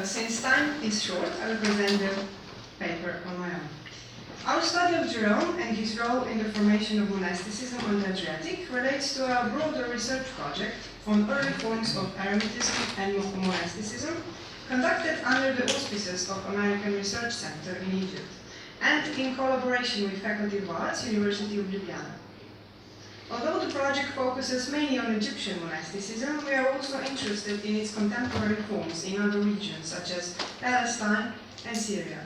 since time is short, I will present the paper on my own. Our study of Jerome and his role in the formation of monasticism on the Adriatic relates to a broader research project on early forms of eremitism and monasticism conducted under the auspices of American Research Center in Egypt and in collaboration with Faculty of Arts, University of Ljubljana. Although the project focuses mainly on Egyptian monasticism, we are also interested in its contemporary forms in other regions such as Palestine and Syria.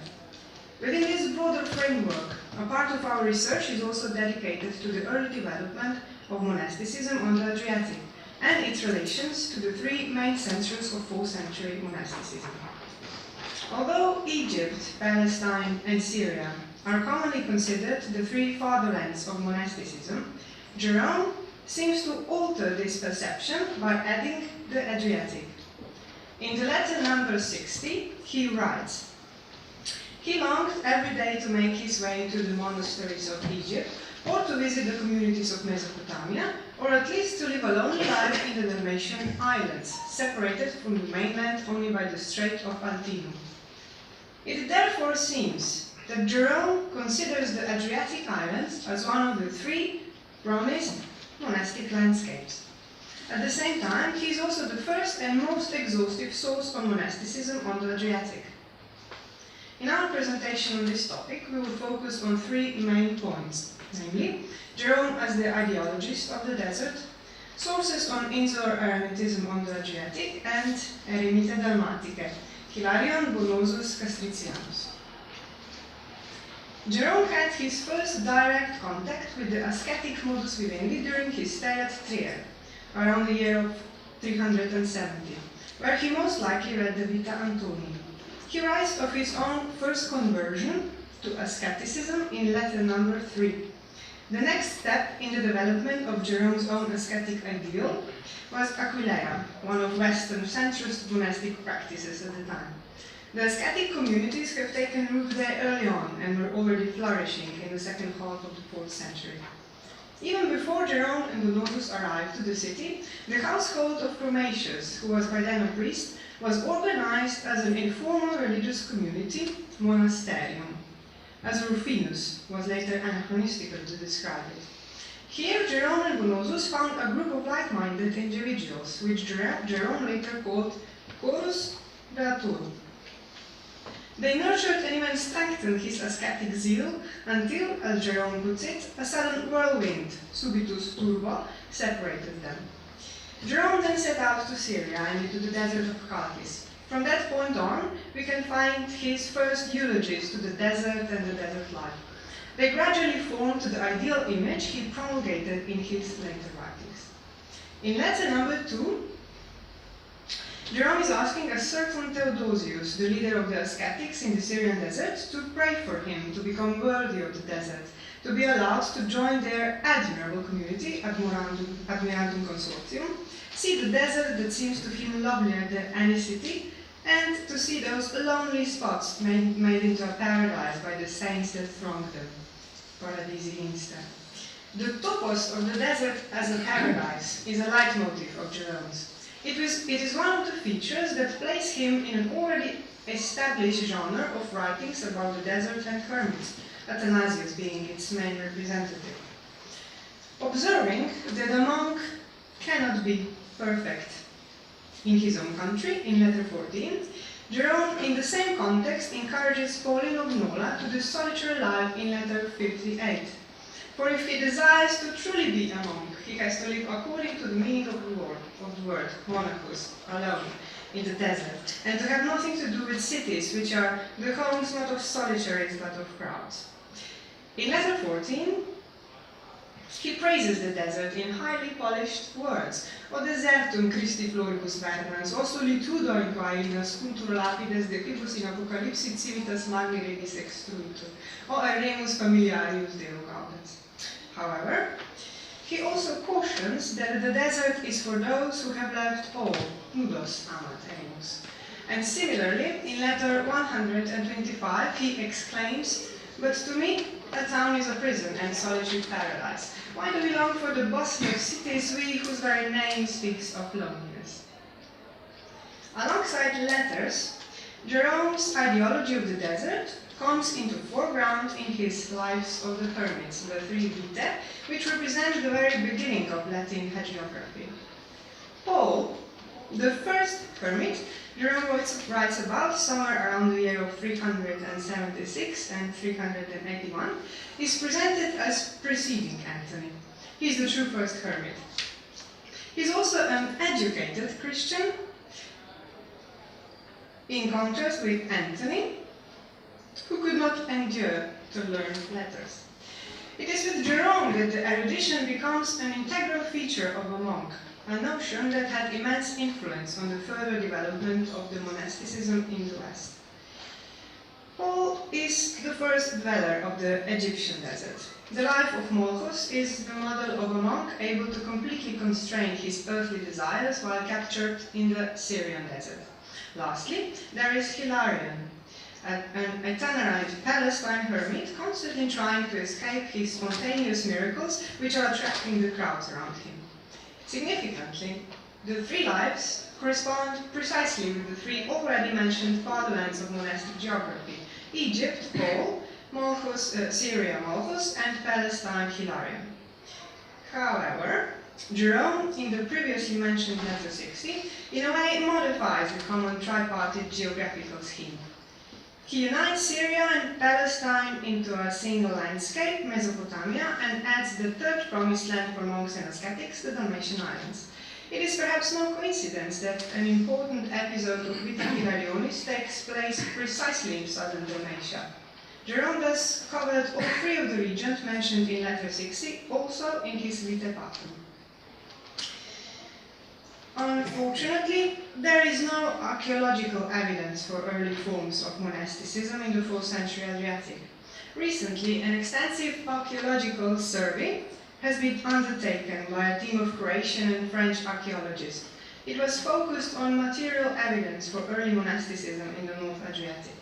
Within this broader framework, a part of our research is also dedicated to the early development of monasticism on the Adriatic and its relations to the three main centers of 4th century monasticism. Although Egypt, Palestine, and Syria are commonly considered the three fatherlands of monasticism, Jerome seems to alter this perception by adding the Adriatic. In the letter number 60, he writes, "He longed every day to make his way to the monasteries of Egypt, or to visit the communities of Mesopotamia, or at least to live a lonely life in the Dalmatian islands, separated from the mainland only by the Strait of Altinum." It therefore seems that Jerome considers the Adriatic islands as one of the three promised monastic landscapes. At the same time, he is also the first and most exhaustive source on monasticism on the Adriatic. In our presentation on this topic, we will focus on three main points, namely, Jerome as the ideologist of the desert, sources on insular eremitism on the Adriatic, and Eremite Dalmatike, Hilarion Bonosus Castricianus. Jerome had his first direct contact with the ascetic modus vivendi during his stay at Trier, around the year of 370, where he most likely read the Vita Antoni. He writes of his own first conversion to asceticism in letter number 3. The next step in the development of Jerome's own ascetic ideal was Aquileia, one of Western centrist monastic practices at the time. The ascetic communities have taken root there early on and were already flourishing in the second half of the 4th century. Even before Jerome and Bonosus arrived to the city, the household of Promatius, who was by then a priest, was organized as an informal religious community, monasterium, as Rufinus was later anachronistical to describe it. Here, Jerome and Bonosus found a group of like-minded individuals, which Jerome later called Chorus Beaturum. They nurtured and even strengthened his ascetic zeal until, as Jerome puts it, a sudden whirlwind, subitus turbo, separated them. Jerome then set out to Syria and into the desert of Chalcis. From that point on, we can find his first eulogies to the desert and the desert life. They gradually formed the ideal image he promulgated in his later writings. In letter number 2, Jerome is asking a certain Theodosius, the leader of the ascetics in the Syrian desert, to pray for him to become worthy of the desert, to be allowed to join their admirable community, Admirantum Consortium, see the desert that seems to him lovelier than any city, and to see those lonely spots made into a paradise by the saints that throng them. Paradisi insta. The topos of the desert as a paradise is a leitmotif of Jerome's. It is one of the features that place him in an already established genre of writings about the desert and hermits, Athanasius being its main representative. Observing that a monk cannot be perfect in his own country, in letter 14, Jerome, in the same context, encourages Pauline of Nola to the solitary life in letter 58. For if he desires to truly be a monk, he has to live according to the meaning of the word, monachus, alone, in the desert, and to have nothing to do with cities, which are the homes not of solitaries but of crowds. In letter 14, he praises the desert in highly polished words. O desertum Christi floribus verbens, o solitudo in quae nascuntur lapides de quibus in apocalypsi civitas magni regis extruitur, o aeremus familiarius Deo gaudens. However, he also cautions that the desert is for those who have left all, nudos amat eremus. And similarly, in letter 125, he exclaims, "But to me, a town is a prison and solitude paradise. Why do we long for the bustle of cities, we whose very name speaks of loneliness?" Alongside letters, Jerome's ideology of the desert comes into foreground in his Lives of the Hermits, the three vitae, which represent the very beginning of Latin hagiography. Paul, the first hermit, Jerome writes about somewhere around the year of 376 and 381, is presented as preceding Anthony. He is the true first hermit. He is also an educated Christian, in contrast with Anthony, who could not endure to learn letters. It is with Jerome that the erudition becomes an integral feature of a monk, a notion that had immense influence on the further development of the monasticism in the West. Paul is the first dweller of the Egyptian desert. The life of Molchus is the model of a monk able to completely constrain his earthly desires while captured in the Syrian desert. Lastly, there is Hilarion, an itinerant Palestine hermit constantly trying to escape his spontaneous miracles, which are attracting the crowds around him. Significantly, the three lives correspond precisely with the three already mentioned fatherlands of monastic geography: Egypt, Paul, Molchus, Syria, Molchus, and Palestine, Hilarion. However, Jerome, in the previously mentioned letter 60, in a way modifies the common tripartite geographical scheme. He unites Syria and Palestine into a single landscape, Mesopotamia, and adds the third promised land for monks and ascetics, the Dalmatian Islands. It is perhaps no coincidence that an important episode of Vita Hilarionis takes place precisely in southern Dalmatia. Jerome thus covered all three of the regions mentioned in letter 60, also in his Vitae Patrum. Unfortunately, there is no archaeological evidence for early forms of monasticism in the 4th century Adriatic. Recently, an extensive archaeological survey has been undertaken by a team of Croatian and French archaeologists. It was focused on material evidence for early monasticism in the North Adriatic.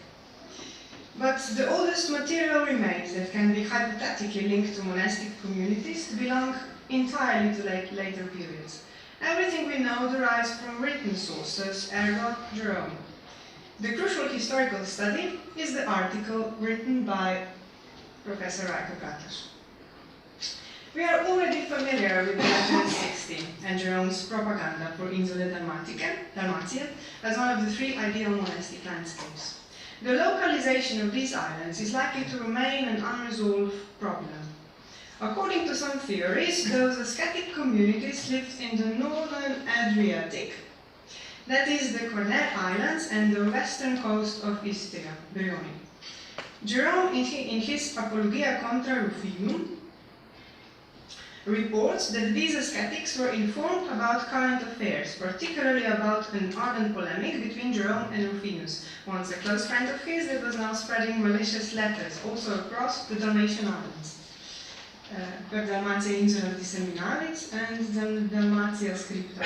But the oldest material remains that can be hypothetically linked to monastic communities belong entirely to later periods. Everything we know derives from written sources, ergo Jerome. The crucial historical study is the article written by Professor Rajko Kataš. We are already familiar with the letter 60 and Jerome's propaganda for Insular Dalmatia as one of the three ideal monastic landscapes. The localization of these islands is likely to remain an unresolved problem. According to some theories, those ascetic communities lived in the northern Adriatic, that is, the Cornell Islands and the western coast of Istria, Brioni. Jerome, in his Apologia contra Rufinum, reports that these ascetics were informed about current affairs, particularly about an ardent polemic between Jerome and Rufinus, once a close friend of his that was now spreading malicious letters, also across the Dalmatian Islands. Per Dalmatia Insula Disseminarit and Dalmatia Scripta.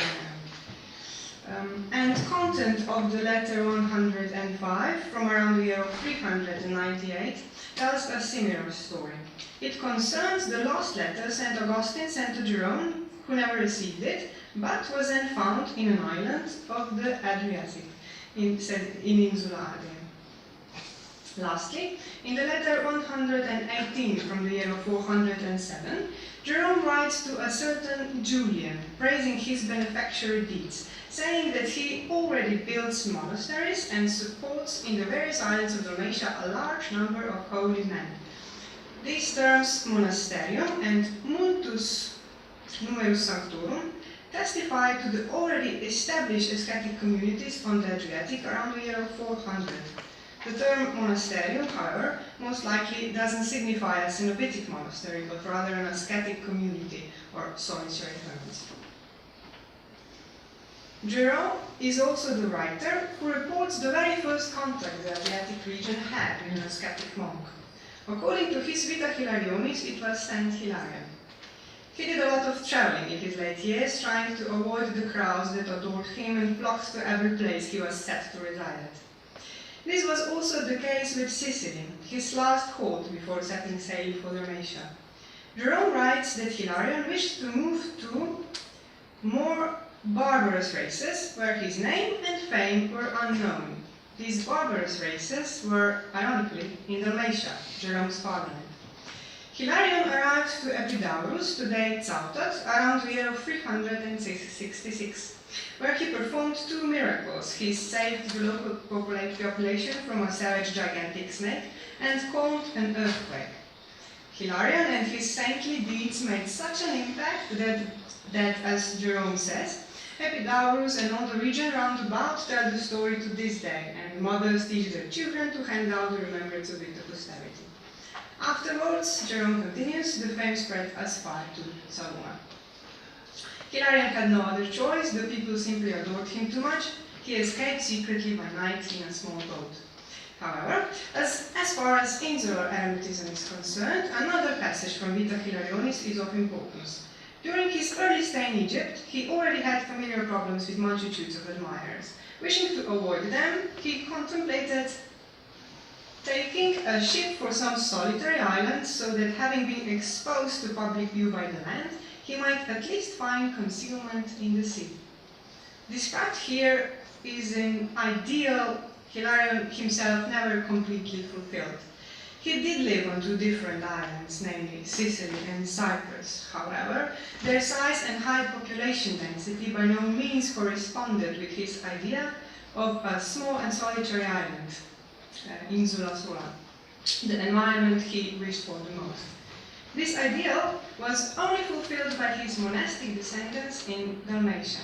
And content of the letter 105 from around the year of 398 tells a similar story. It concerns the lost letter St. Augustine sent to Jerome, who never received it, but was then found in an island of the Adriatic, in Insula Adria. Lastly, in the letter 118 from the year of 407, Jerome writes to a certain Julian, praising his benefactory deeds, saying that he already builds monasteries and supports in the various islands of Dalmatia a large number of holy men. These terms, monasterium and multus numerus sanctorum, testify to the already established ascetic communities on the Adriatic around the year of 400. The term monasterium, however, most likely doesn't signify a cenobitic monastery, but rather an ascetic community or solitary hermits. Jerome is also the writer who reports the very first contact the Adriatic region had with an ascetic monk. According to his Vita Hilarionis, it was Saint Hilarion. He did a lot of traveling in his late years, trying to avoid the crowds that adored him and flocked to every place he was set to reside at. This was also the case with Sicily, his last halt before setting sail for Dalmatia. Jerome writes that Hilarion wished to move to more barbarous races where his name and fame were unknown. These barbarous races were, ironically, in Dalmatia, Jerome's fatherland. Hilarion arrived to Epidaurus, today Cautat, around the year of 366, where he performed two miracles. He saved the local population from a savage gigantic snake and calmed an earthquake. Hilarion and his saintly deeds made such an impact that, as Jerome says, Epidaurus and all the region round about tell the story to this day, and mothers teach their children to hand down the remembrance of it to posterity. Afterwards, Jerome continues, the fame spread as far to Salona. Hilarion had no other choice, the people simply adored him too much. He escaped secretly by night in a small boat. However, as far as insular eremitism is concerned, another passage from Vita Hilarionis is of importance. During his early stay in Egypt, he already had familiar problems with multitudes of admirers. Wishing to avoid them, he contemplated taking a ship for some solitary island so that, having been exposed to public view by the land, he might at least find concealment in the sea. Described here is an ideal Hilarion himself never completely fulfilled. He did live on two different islands, namely Sicily and Cyprus. However, their size and high population density by no means corresponded with his idea of a small and solitary island, insula sola, the environment he wished for the most. This ideal was only fulfilled by his monastic descendants in Dalmatia.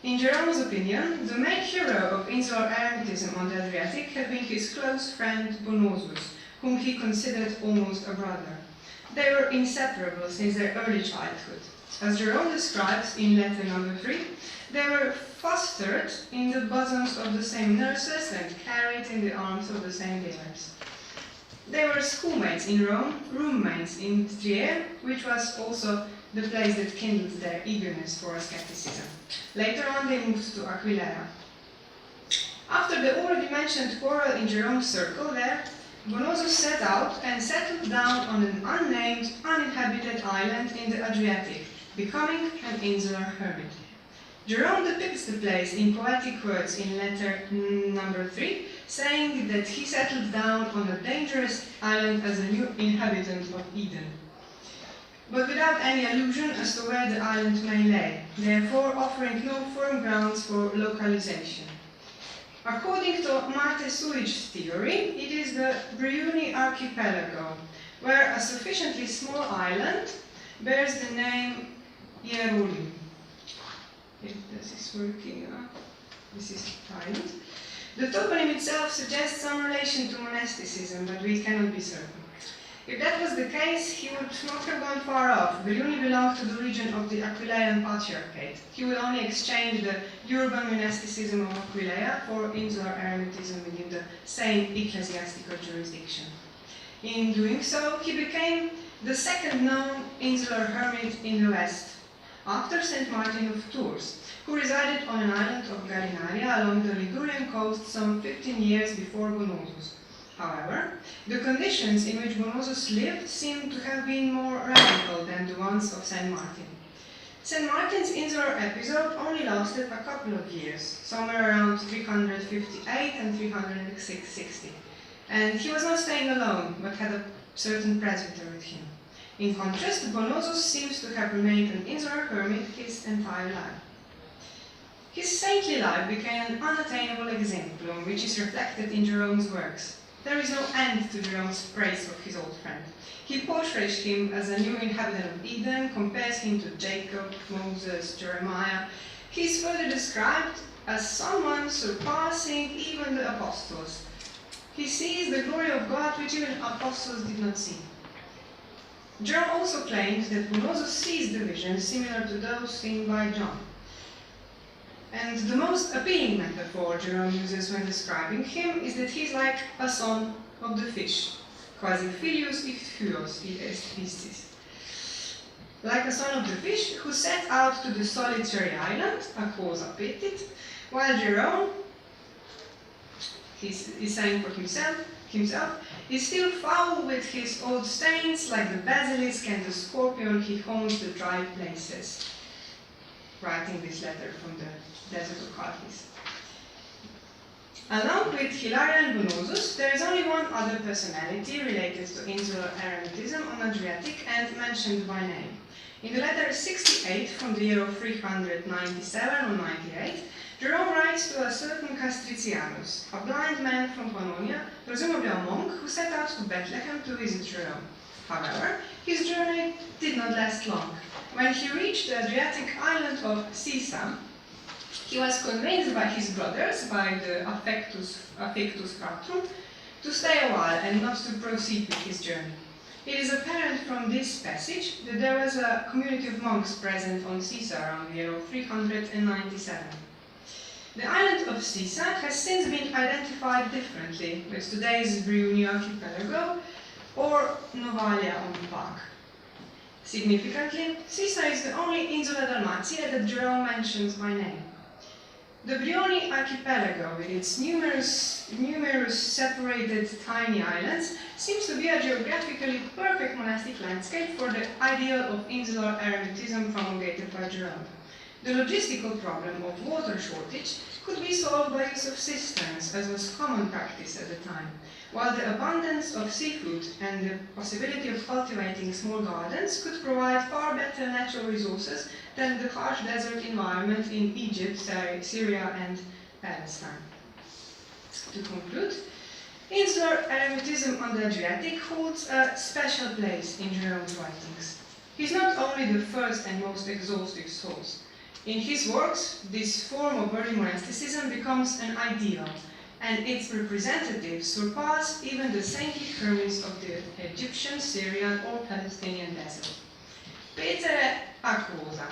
In Jerome's opinion, the main hero of insular eremitism on the Adriatic had been his close friend Bonosus, whom he considered almost a brother. They were inseparable since their early childhood. As Jerome describes in letter number 3, they were fostered in the bosoms of the same nurses and carried in the arms of the same dealers. They were schoolmates in Rome, roommates in Trier, which was also the place that kindled their eagerness for asceticism. Later on, they moved to Aquileia. After the already mentioned quarrel in Jerome's circle there, Bonosus set out and settled down on an unnamed, uninhabited island in the Adriatic, becoming an insular hermit. Jerome depicts the place in poetic words in letter number 3, saying that he settled down on a dangerous island as a new inhabitant of Eden, but without any allusion as to where the island may lay, therefore offering no firm grounds for localization. According to Marte Suich's theory, it is the Briuni archipelago, where a sufficiently small island bears the name Ieruli. If this is working, this is island. The toponym itself suggests some relation to monasticism, but we cannot be certain. If that was the case, he would not have gone far off. Briuni belonged to the region of the Aquileian Patriarchate. He would only exchange the urban monasticism of Aquileia for insular eremitism within the same ecclesiastical jurisdiction. In doing so, he became the second known insular hermit in the West, after St. Martin of Tours, who resided on an island of Galinaria along the Ligurian coast some 15 years before Bonosus. However, the conditions in which Bonosus lived seem to have been more radical than the ones of St. Martin. St. Martin's insular episode only lasted a couple of years, somewhere around 358 and 360, and he was not staying alone, but had a certain presbyter with him. In contrast, Bonosus seems to have remained an insular hermit his entire life. His saintly life became an unattainable exemplum, which is reflected in Jerome's works. There is no end to Jerome's praise of his old friend. He portrays him as a new inhabitant of Eden, compares him to Jacob, Moses, Jeremiah. He is further described as someone surpassing even the apostles. He sees the glory of God which even apostles did not see. Jerome also claims that Bonosus sees the visions similar to those seen by John. And the most appealing metaphor Jerome uses when describing him is that he's like a son of the fish, quasi filius ichthyos est piscis. Like a son of the fish who set out to the solitary island, a quos appetit, while Jerome, he's saying for himself, is still foul with his old stains, like the basilisk and the scorpion, he haunts the dry places. Writing this letter from the desert of Carthage. Along with Hilarion Bonosus, there is only one other personality related to insular eremitism on Adriatic and mentioned by name. In the letter 68 from the year of 397 or 98, Jerome writes to a certain Castricianus, a blind man from Pannonia, presumably a monk who set out to Bethlehem to visit Jerome. However, his journey did not last long. When he reached the Adriatic island of Sisa, he was convinced by his brothers, by the affectus fratrum, to stay a while and not to proceed with his journey. It is apparent from this passage that there was a community of monks present on Sisa around the year of 397. The island of Sisa has since been identified differently with today's Briuni archipelago or Novalia on Pag. Significantly, Sisa is the only insula Dalmatia that Jerome mentions by name. The Brioni archipelago, with its numerous separated tiny islands, seems to be a geographically perfect monastic landscape for the ideal of insular eremitism promulgated by Jerome. The logistical problem of water shortage could be solved by use of cisterns, as was common practice at the time, while the abundance of seafood and the possibility of cultivating small gardens could provide far better natural resources than the harsh desert environment in Egypt, Syria and Palestine. To conclude, insular eremitism on the Adriatic holds a special place in Jerome's writings. He is not only the first and most exhaustive source. In his works, this form of early monasticism becomes an ideal, and its representatives surpass even the saintly hermits of the Egyptian, Syrian or Palestinian desert. Petere Akuosa,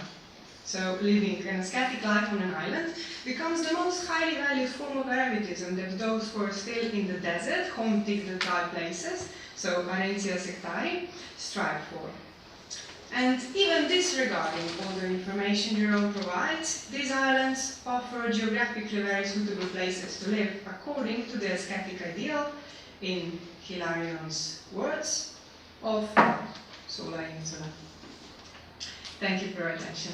so living an ascetic life on an island, becomes the most highly valued form of eremitism that those who are still in the desert, haunting the dry places, so Varentia Sectari, strive for. And even disregarding all the information Jerome provides, these islands offer geographically very suitable places to live according to the ascetic ideal, in Hilarion's words, of sola insula. Thank you for your attention.